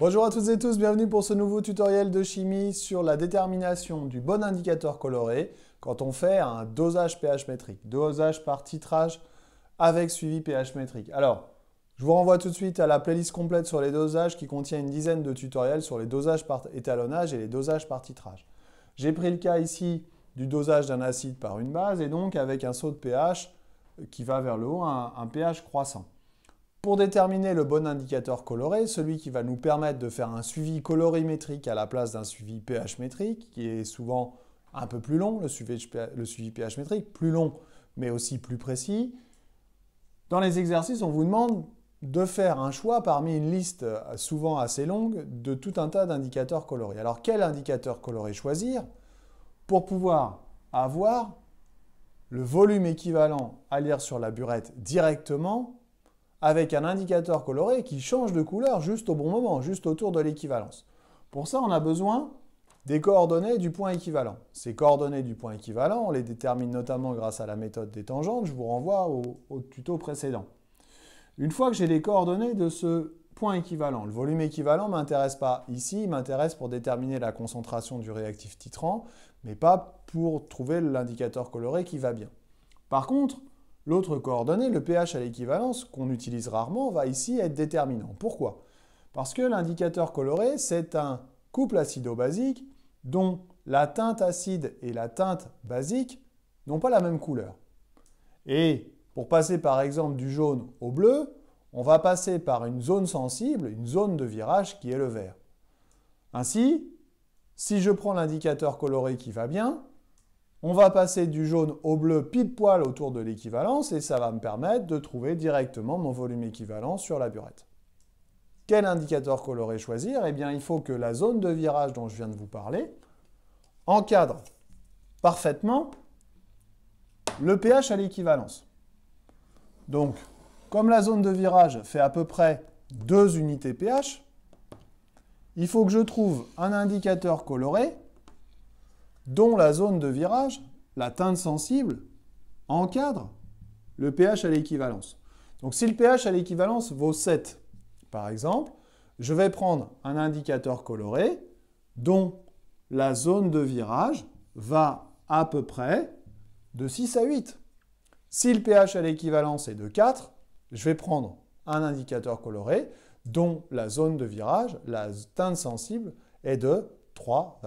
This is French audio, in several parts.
Bonjour à toutes et tous, bienvenue pour ce nouveau tutoriel de chimie sur la détermination du bon indicateur coloré quand on fait un dosage pH métrique, dosage par titrage avec suivi pH métrique. Alors, je vous renvoie tout de suite à la playlist complète sur les dosages qui contient une dizaine de tutoriels sur les dosages par étalonnage et les dosages par titrage. J'ai pris le cas ici du dosage d'un acide par une base et donc avec un saut de pH qui va vers le haut, un pH croissant. Pour déterminer le bon indicateur coloré, celui qui va nous permettre de faire un suivi colorimétrique à la place d'un suivi pH métrique, qui est souvent un peu plus long, le suivi pH métrique, plus long mais aussi plus précis. Dans les exercices, on vous demande de faire un choix parmi une liste souvent assez longue de tout un tas d'indicateurs colorés. Alors quel indicateur coloré choisir pour pouvoir avoir le volume équivalent à lire sur la burette directement avec un indicateur coloré qui change de couleur juste au bon moment, juste autour de l'équivalence. Pour ça, on a besoin des coordonnées du point équivalent. Ces coordonnées du point équivalent, on les détermine notamment grâce à la méthode des tangentes. Je vous renvoie au tuto précédent. Une fois que j'ai les coordonnées de ce point équivalent, le volume équivalent ne m'intéresse pas ici, il m'intéresse pour déterminer la concentration du réactif titrant, mais pas pour trouver l'indicateur coloré qui va bien. Par contre, l'autre coordonnée, le pH à l'équivalence, qu'on utilise rarement, va ici être déterminant. Pourquoi? Parce que l'indicateur coloré, c'est un couple acido-basique dont la teinte acide et la teinte basique n'ont pas la même couleur. Et pour passer par exemple du jaune au bleu, on va passer par une zone sensible, une zone de virage qui est le vert. Ainsi, si je prends l'indicateur coloré qui va bien, on va passer du jaune au bleu pile poil autour de l'équivalence et ça va me permettre de trouver directement mon volume équivalent sur la burette. Quel indicateur coloré choisir? Eh bien, il faut que la zone de virage dont je viens de vous parler encadre parfaitement le pH à l'équivalence. Donc, comme la zone de virage fait à peu près 2 unités pH, il faut que je trouve un indicateur coloré dont la zone de virage, la teinte sensible, encadre le pH à l'équivalence. Donc si le pH à l'équivalence vaut 7, par exemple, je vais prendre un indicateur coloré dont la zone de virage va à peu près de 6 à 8. Si le pH à l'équivalence est de 4, je vais prendre un indicateur coloré dont la zone de virage, la teinte sensible, est de 3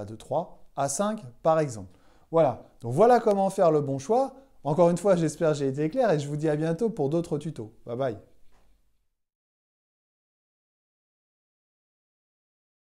à 5 par exemple. Voilà, donc voilà comment faire le bon choix. Encore une fois, j'espère que j'ai été clair et je vous dis à bientôt pour d'autres tutos. Bye bye.